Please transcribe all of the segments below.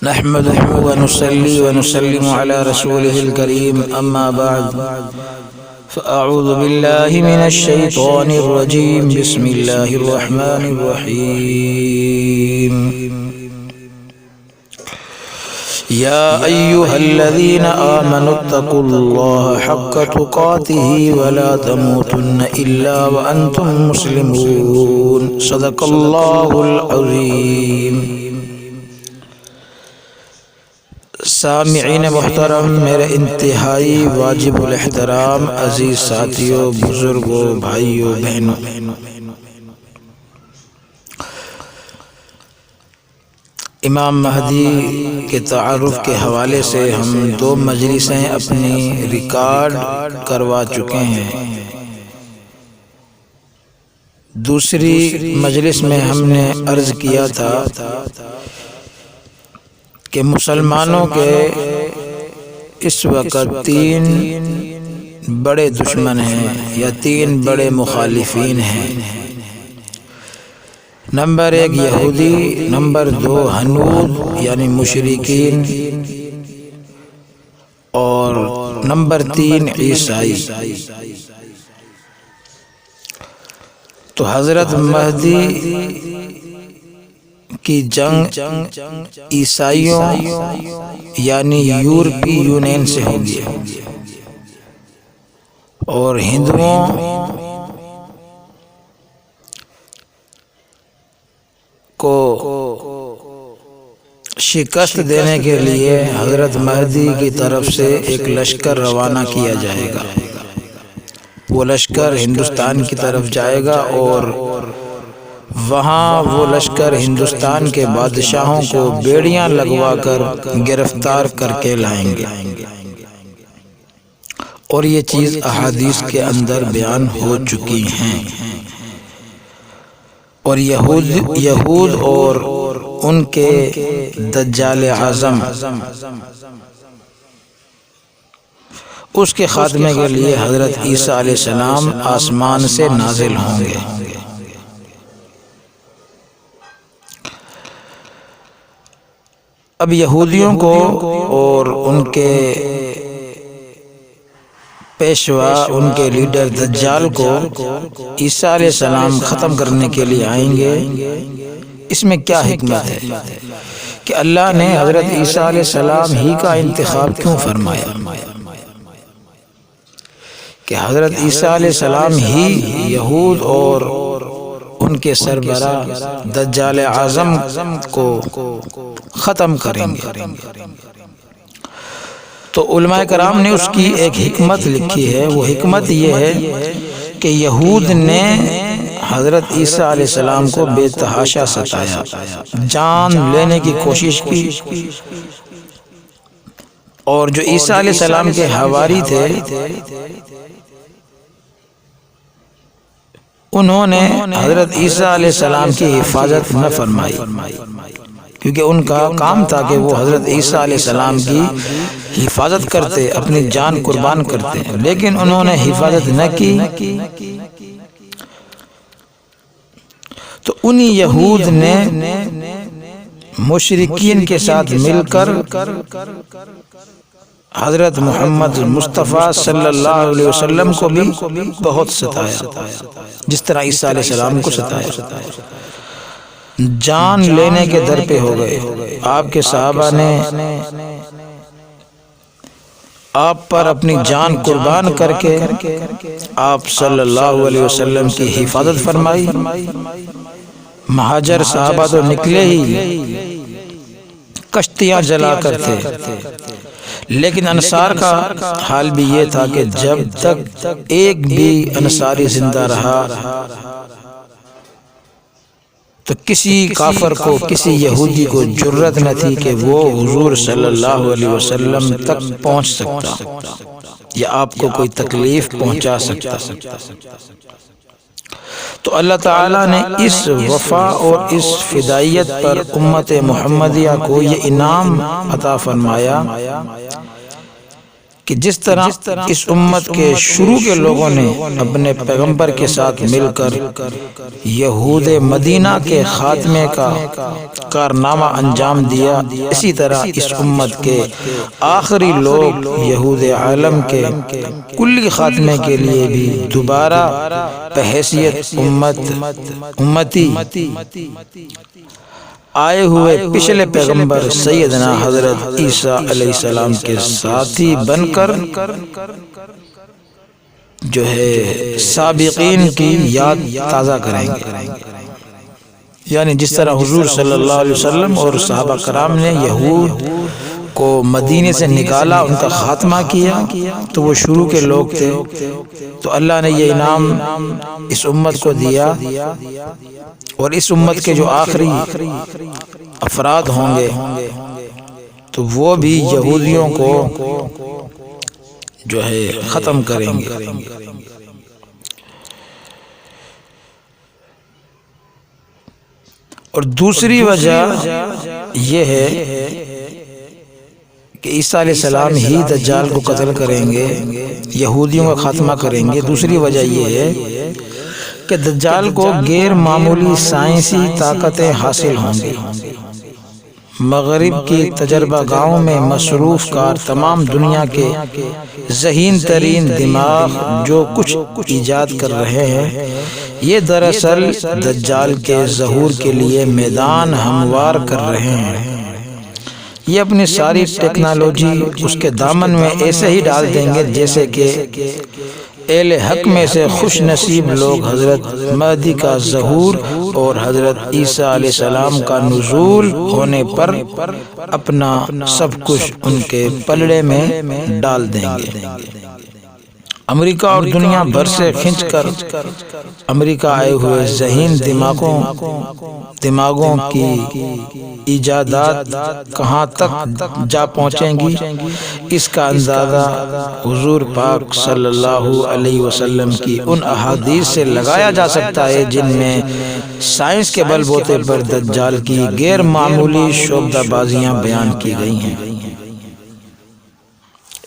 نحمده ونصلي ونسلم على رسوله الكريم أما بعد فأعوذ بالله من الشيطان الرجيم بسم الله الرحمن الرحيم يا أيها الذين آمنوا اتقوا الله حق تقاته ولا تموتن إلا وأنتم مسلمون صدق الله العظيم۔ سامعین محترم، میرے انتہائی واجب الاحترام عزیز ساتھیوں، بزرگوں، بھائیوں، بہنوں، امام مہدی کے تعارف کے حوالے سے ہم 2 مجلسیں اپنی ریکارڈ کروا چکے ہیں۔ دوسری مجلس میں ہم نے عرض کیا تھا کہ مسلمانوں کے اس وقت 3 بڑے دشمن ہیں یا 3 بڑے مخالفین ہیں۔ نمبر 1 یہودی، نمبر 2 ہنود یعنی مشرکین، اور نمبر 3 عیسائی۔ تو حضرت مہدی کی جنگ عیسائیوں یعنی یورپی یونین سے ہوگی، اور ہندوؤں کو شکست دینے کے لیے حضرت مہدی کی طرف سے ایک لشکر روانہ کیا جائے گا۔ وہ لشکر ہندوستان کی طرف جائے گا اور وہاں وہ لشکر ہندوستان کے بادشاہوں کو بیڑیاں لگوا کر گرفتار کر کے لائیں گے، اور یہ چیز احادیث کے اندر بیان ہو چکی ہیں۔ اور یہود اور ان کے دجال اعظم، اس کے خاتمے کے لیے حضرت عیسیٰ علیہ السلام آسمان سے نازل ہوں گے۔ اب یہودیوں کو اور ان کے پیشوا، ان کے لیڈر دجال کو عیسیٰ علیہ السلام ختم کرنے کے لیے آئیں گے۔ اس میں کیا حکمت ہے کہ اللہ نے حضرت عیسیٰ علیہ السلام ہی کا انتخاب کیوں فرمایا، کہ حضرت عیسیٰ علیہ السلام ہی یہود اور ان کے سربراہ دجال اعظم کو ختم کریں گے؟ تو علماء کرام نے اس کی ایک حکمت لکھی ہے۔ وہ حکمت یہ ہے کہ یہود نے حضرت عیسیٰ علیہ السلام کو بے تحاشا ستایا، جان لینے کی کوشش کی، اور جو عیسیٰ علیہ السلام کے حواری تھے انہوں نے حضرت عیسیٰ علیہ السلام کی حفاظت نہ فرمائی، کیونکہ ان کا کام تھا کہ وہ حضرت عیسیٰ علیہ السلام کی حفاظت کرتے، اپنی جان قربان کرتے، لیکن انہوں نے حفاظت نہ کی۔ تو انہی یہود نے مشرکین کے ساتھ مل کر حضرت محمد مصطفیٰ صلی اللہ علیہ وسلم کو بھی بہت ستایا، جس طرح عیسیٰ علیہ السلام کو ستایا۔ جان لینے کے در پہ ہو گئے۔ آپ کے صحابہ نے آپ پر اپنی جان قربان کر کے آپ صلی اللہ علیہ وسلم کی حفاظت فرمائی۔ مہاجر صحابہ تو نکلے ہی، کشتیاں جلا کر تھے، لیکن انصار کا حال بھی یہ تھا کہ جب تک ایک بھی انصاری زندہ رہا تو کسی کافر کو، کسی یہودی کو جرت نہ تھی کہ وہ حضور صلی اللہ علیہ وسلم تک پہنچ سکتا یا آپ کو کوئی تکلیف پہنچا سکتا۔ تو اللہ تعالیٰ نے اس وفا اور اس فدائیت پر امت محمدیہ کو یہ انعام عطا فرمایا کہ جس طرح اس امت کے شروع کے لوگوں نے اپنے پیغمبر کے ساتھ مل کر یہود مدینہ کے خاتمے کا کارنامہ انجام دیا، اسی طرح اس امت کے آخری لوگ یہود عالم کے کلی خاتمے کے لیے بھی دوبارہ بحیثیت امتی آئے ہوئے پچھلے پیغمبر سیدنا حضرت عیسیٰ علیہ السلام کے ساتھی بن کر جو ہے سابقین کی یاد تازہ کریں گے۔ یعنی جس طرح حضور صلی اللہ علیہ وسلم اور صحابہ کرام نے یہود کو مدینے سے نکالا، ان کا خاتمہ کیا، تو وہ شروع کے لوگ تھے، تو اللہ نے یہ انعام اس امت کو دیا، اور اس امت کے جو آخری افراد ہوں گے تو وہ بھی یہودیوں کو جو ہے ختم کریں گے۔ اور دوسری وجہ یہ ہے کہ عیسیٰ علیہ السلام ہی دجال کو قتل کریں گے، یہودیوں کا خاتمہ کریں گے۔ دوسری وجہ یہ ہے کہ دجال کو غیر معمولی سائنسی طاقتیں حاصل ہوں گی۔ مغرب کی تجربہ گاہوں میں مصروف کار تمام دنیا کے ذہین ترین دماغ جو کچھ ایجاد کر رہے ہیں، یہ دراصل دجال کے ظہور کے لیے میدان ہموار کر رہے ہیں۔ یہ اپنی ساری ٹیکنالوجی اس کے دامن میں ایسے ہی ڈال دیں گے جیسے کہ اہل حق میں سے خوش نصیب لوگ حضرت مہدی کا ظہور اور حضرت عیسیٰ علیہ السلام کا نزول ہونے پر اپنا سب کچھ ان کے پلڑے میں ڈال دیں گے۔ امریکہ اور دنیا بھر سے کھنچ کر امریکہ آئے ہوئے ذہین دماغوں کی ایجادات کہاں تک جا پہنچیں گی، اس کا اندازہ حضور پاک صلی اللہ علیہ وسلم کی ان احادیث سے لگایا جا سکتا ہے جن میں سائنس کے بل بوتے پر دجال کی غیر معمولی شعبدہ بازیاں بیان کی گئی ہیں۔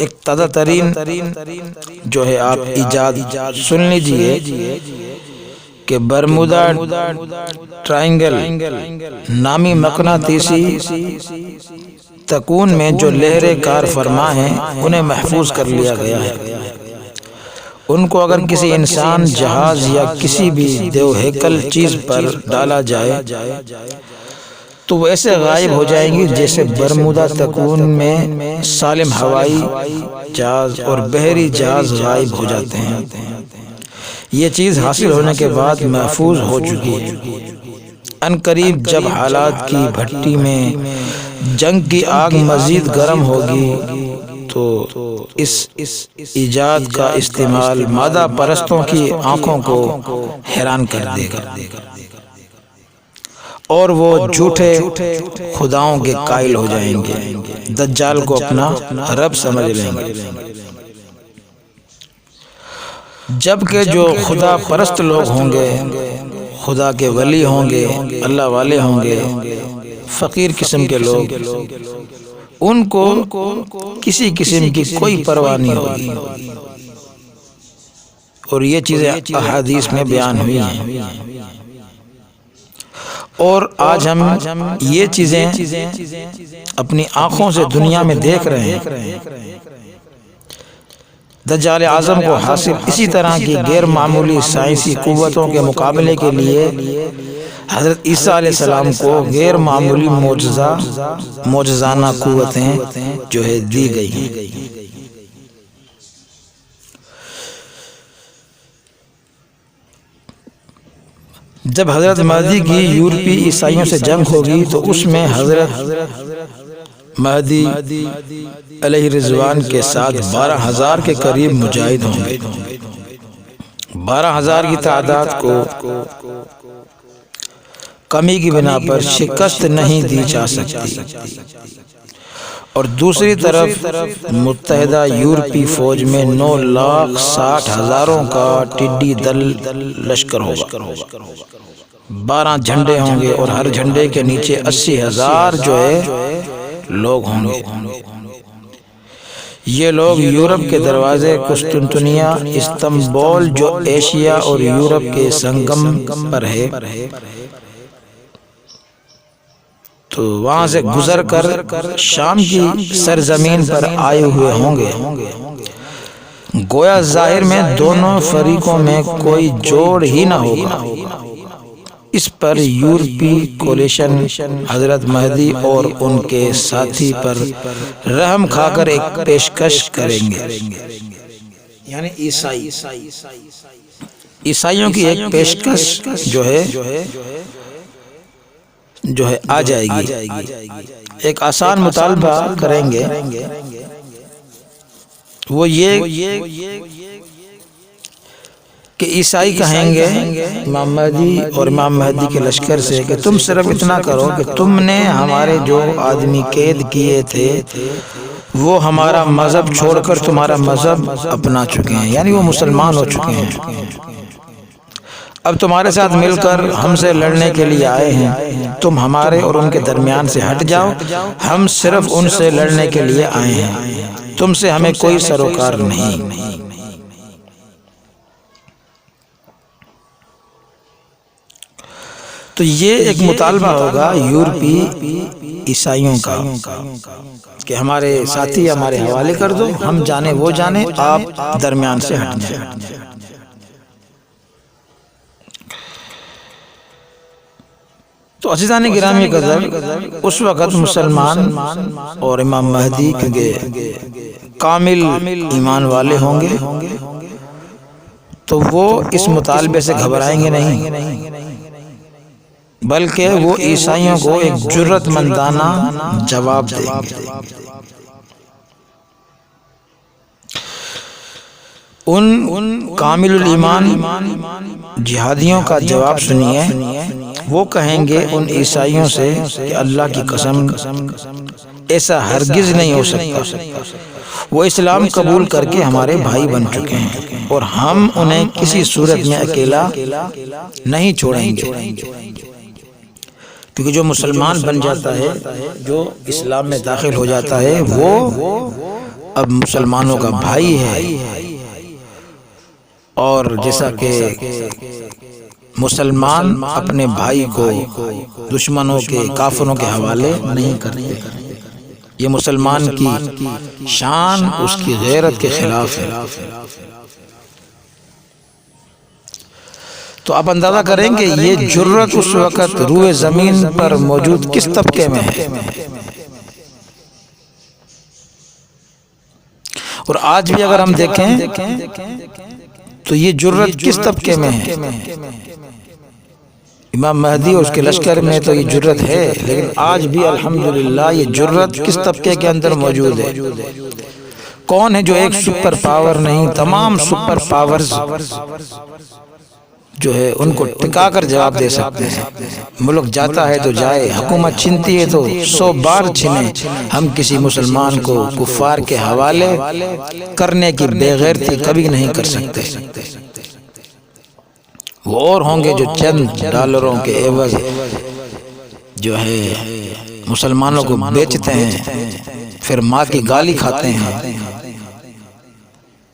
ایک تازہ ترین جو ہے آپ ایجاد سن لیجئے کہ برمودا ٹرائنگل نامی مقناطیسی تکون میں جو لہریں کار فرما ہیں انہیں محفوظ کر لیا گیا ہے۔ ان کو اگر کسی انسان، جہاز یا کسی بھی دیو ہیکل چیز پر ڈالا جائے تو وہ ایسے غائب ہو جائیں گی جیسے برمودا تکون میں سالم ہوائی جہاز اور بحری جہاز غائب ہو جاتے ہیں۔ یہ چیز حاصل ہونے کے بعد محفوظ ہو چکی ہے۔ ان قریب جب حالات کی بھٹی میں جنگ کی آگ مزید گرم ہوگی تو اس ایجاد کا استعمال مادہ پرستوں کی آنکھوں کو حیران کر دے گا اور وہ جھوٹے خداؤں کے قائل ہو جائیں گے، دجال کو اپنا رب سمجھ لیں گے۔ جبکہ جو خدا پرست لوگ ہوں گے، خدا کے ولی ہوں گے، اللہ والے ہوں گے، فقیر قسم کے لوگ، ان کو کسی قسم کی کوئی پرواہ نہیں ہوگی، اور یہ چیزیں احادیث میں بیان ہوئی ہیں۔ اور آج ہم یہ چیزیں اپنی آنکھوں سے دنیا میں دیکھ رہے ہیں۔ دجال اعظم کو حاصل اسی طرح کی غیر معمولی سائنسی قوتوں کے مقابلے کے لیے حضرت عیسیٰ علیہ السلام کو غیر معمولی معجزانہ قوتیں جو ہے دی گئی ہیں۔ جب حضرت مہدی کی یورپی عیسائیوں سے جنگ ہوگی تو اس میں حضرت مہدی علیہ رضوان کے ساتھ 12,000 کے قریب مجاہد ہوں گے۔ 12,000 کی تعداد کو کمی کی بنا پر شکست نہیں دی جا سکتی، اور دوسری طرف متحدہ یورپی فوج میں 9,60,000 کا ٹڈی دل لشکر ہوگا۔ 12 جھنڈے ہوں گے اور ہر جھنڈے کے نیچے 80,000 جو ہے لوگ ہوں گے۔ یہ لوگ یورپ کے دروازے قسطنطنیہ، استنبول جو ایشیا اور یورپ کے سنگم پر ہے، تو وہاں سے گزر کر شام کی سرزمین پر آئے ہوئے ہوں گے، گویا ظاہر میں دونوں فریقوں میں کوئی جوڑ ہی نہ ہوگا۔ اس پر یورپی کولیشن حضرت مہدی اور ان کے ساتھی پر رحم کھا کر ایک پیشکش کریں گے، یعنی عیسائیوں کی ایک پیشکش جو ہے آ جائے گی۔ ایک آسان مطالبہ کریں گے، وہ یہ کہ عیسائی کہیں گے امام مہدی اور امام مہدی کے لشکر سے کہ تم صرف اتنا کرو کہ تم نے ہمارے جو آدمی قید کیے تھے وہ ہمارا مذہب چھوڑ کر تمہارا مذہب اپنا چکے ہیں، یعنی وہ مسلمان ہو چکے ہیں، اب تمہارے ساتھ مل کر ہم سے لڑنے کے لیے آئے ہیں، تم ہمارے اور ان کے درمیان سے ہٹ جاؤ، ہم صرف ان سے لڑنے کے لیے آئے ہیں، تم سے ہمیں کوئی سروکار نہیں۔ تو یہ ایک مطالبہ ہوگا یورپی عیسائیوں کا کہ ہمارے ساتھی ہمارے حوالے کر دو، ہم جانے وہ جانے، آپ درمیان سے ہٹ جائیں۔ تو عزیزان گرامی قدر اس وقت مسلمان اور امام مہدی کیونکہ کامل ایمان والے ہوں گے تو وہ اس مطالبے سے گھبرائیں گے نہیں، بلکہ وہ عیسائیوں کو ایک جرأت مندانہ جواب دیں گے۔ ان کامل الایمان جہادیوں کا جواب سنیے، وہ کہیں گے ان عیسائیوں سے کہ اللہ کی قسم ایسا ہرگز نہیں ہو سکتا، وہ اسلام قبول کر کے ہمارے بھائی بن چکے ہیں اور ہم انہیں کسی صورت میں اکیلا نہیں چھوڑیں گے، کیونکہ جو مسلمان بن جاتا ہے، جو اسلام میں داخل ہو جاتا ہے، وہ اب مسلمانوں کا بھائی ہے، اور جیسا کہ مسلمان اپنے بھائی کو دشمنوں کے کافروں کے حوالے نہیں کرتے، یہ مسلمان کی شان اس کی غیرت کے خلاف ہے۔ تو آپ اندازہ کریں کہ یہ جرأت اس وقت روئے زمین پر موجود کس طبقے میں ہے، اور آج بھی اگر ہم دیکھیں تو یہ جرأت کس طبقے میں ہے۔ امام مہدی اور اس کے لشکر میں تو یہ جرأت ہے، لیکن آج بھی الحمدللہ یہ جرأت کس طبقے کے اندر موجود ہے؟ کون ہے جو ایک سپر پاور نہیں، تمام سپر پاورز جو ہے ان کو ٹکا کر جواب دے سکتے ہیں۔ ملک جاتا ہے تو جائے، حکومت چھنتی ہے تو 100 بار چھنے، ہم کسی مسلمان کو کفار کے حوالے کرنے کی بے غیرتی کبھی نہیں کر سکتے۔ وہ اور ہوں گے جو چند ڈالروں کے عوض جو ہے مسلمانوں کو بیچتے ہیں، پھر ماں کی گالی کھاتے ہیں۔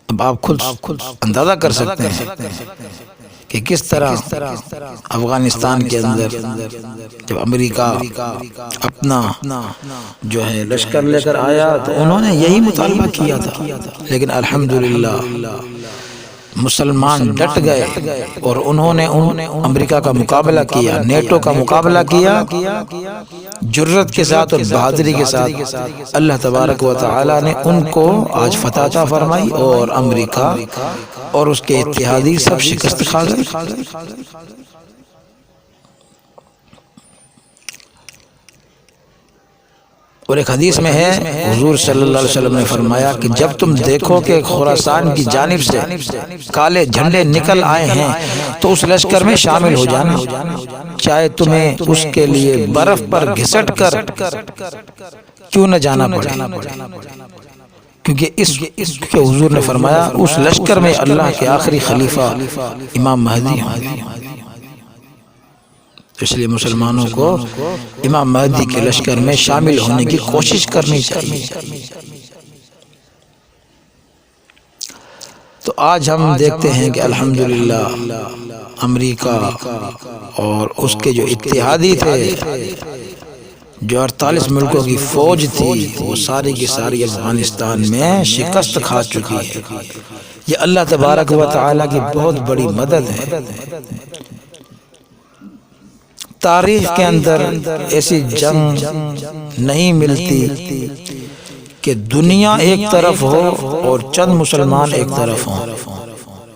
اب آپ خود اندازہ کر سکتے ہیں کہ کس طرح افغانستان کے اندر جب امریکہ اپنا جو ہے لشکر لے کر آیا تو انہوں نے یہی مطالبہ کیا تھا، لیکن الحمدللہ مسلمان ڈٹ گئے اور انہوں نے امریکہ کا مقابلہ کیا، نیٹو کا مقابلہ کیا، جرأت کے ساتھ اور بہادری کے ساتھ۔ اللہ تبارک و تعالی نے ان کو آج فتح عطا فرمائی اور امریکہ اور اس کے اتحادی سب شکست کھا گئے۔ اور ایک حدیث میں ہے حضور صلی اللہ علیہ وسلم نے فرمایا کہ جب تم دیکھو کہ خراسان کی جانب سے کالے جھنڈے نکل آئے ہیں تو اس لشکر میں شامل ہو جانا، چاہے تمہیں اس کے لیے برف پر گھسٹ کر کیوں نہ جانا پڑے، کیونکہ اس کے حضور نے فرمایا اس لشکر میں اللہ کے آخری خلیفہ امام مہدی ہیں۔ اس لیے مسلمانوں کو امام مہدی کے لشکر میں شامل ہونے کی کوشش کرنی چاہیے۔ تو آج ہم دیکھتے ہیں کہ الحمدللہ امریکہ اور اس کے جو اتحادی تھے جو 48 ملکوں کی فوج تھی وہ ساری کی ساری افغانستان میں شکست کھا چکی ہے۔ یہ اللہ تبارک و تعالیٰ کی بہت بڑی مدد ہے۔ تاریخ کے اندر ایسی جنگ نہیں ملتی کہ دنیا ایک طرف ہو اور چند مسلمان ایک طرف ہوں۔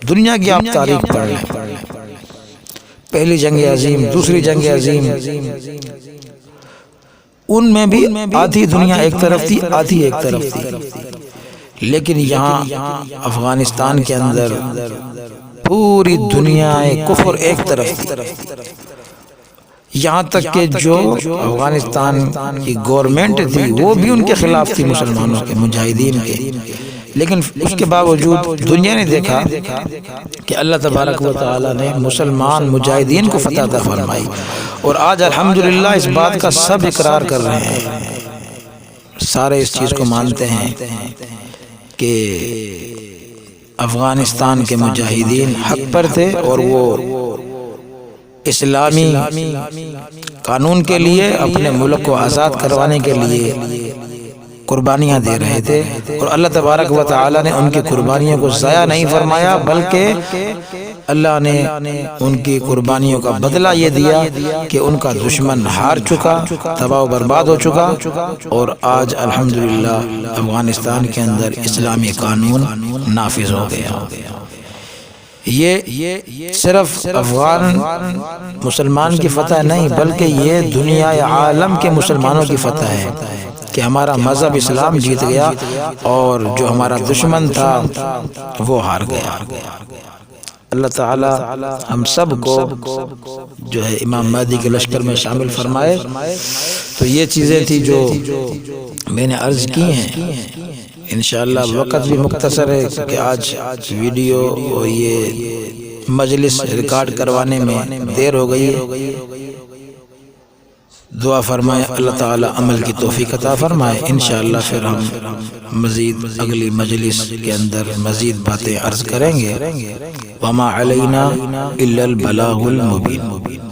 دنیا کی آپ تاریخ پڑھ لیں، پہلی جنگ عظیم، دوسری جنگ عظیم، ان میں بھی آدھی دنیا ایک طرف تھی، آدھی ایک طرف تھی، لیکن یہاں افغانستان کے اندر پوری دنیا کفر ایک طرف تھی۔ یہاں تک کہ جو افغانستان کی گورنمنٹ تھی وہ بھی ان کے خلاف تھی، مسلمانوں کے، مجاہدین کے، لیکن اس کے باوجود دنیا نے دیکھا کہ اللہ تبارک و تعالیٰ نے مسلمان مجاہدین کو فتح عطا فرمائی، اور آج الحمدللہ اس بات کا سب اقرار کر رہے ہیں، سارے اس چیز کو مانتے ہیں کہ افغانستان کے مجاہدین حق پر تھے، اور وہ اسلامی قانون کے لیے، اپنے ملک کو آزاد کروانے کے لیے قربانیاں دے رہے تھے، اور اللہ تبارک و تعالیٰ نے ان کی قربانیوں کو ضائع نہیں فرمایا، بلکہ اللہ نے ان کی قربانیوں کا بدلہ یہ دیا کہ ان کا دشمن ہار چکا، تباہ و برباد ہو چکا، اور آج الحمدللہ افغانستان کے اندر اسلامی قانون نافذ ہو گیا۔ یہ صرف افغان مسلمان کی فتح نہیں، بلکہ یہ دنیا عالم کے مسلمانوں کی فتح ہے کہ ہمارا مذہب اسلام جیت گیا، اور جو ہمارا دشمن تھا وہ ہار گیا۔ اللہ تعالی ہم سب کو جو ہے امام مہدی کے لشکر میں شامل فرمائے۔ تو یہ چیزیں تھی جو میں نے عرض کی ہیں۔ انشاءاللہ وقت بھی مختصر ہے کہ آج ویڈیو اور یہ مجلس ریکارڈ کروانے میں دیر ہو گئی ہے۔ دعا فرمائے اللہ تعالی عمل کی توفیق عطا فرمائے۔ انشاءاللہ پھر ہم مزید اگلی مجلس کے اندر مزید باتیں عرض کریں گے۔ وما علینا الا البلاغ المبین۔